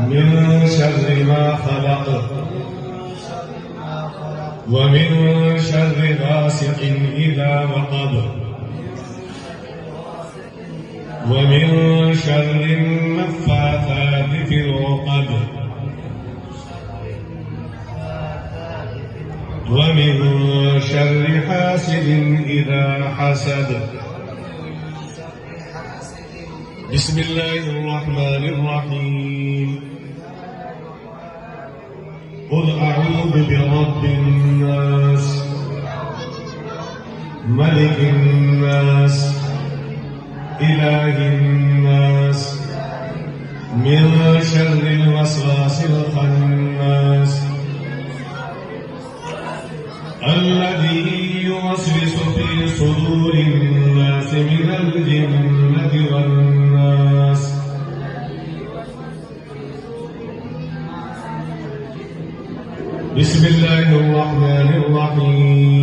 من شر ما خلق ومن شر غاسق إذا وقب ومن شر النفاثات في العقد ومن شر حاسد إذا حسد. بسم الله الرحمن الرحيم. قل أعوذ برب الناس ملك الناس إله الناس من شر الوسواس الخناس الذي يوسوس في صدور الناس من الجنة والناس. بسم الله الرحمن الرحيم.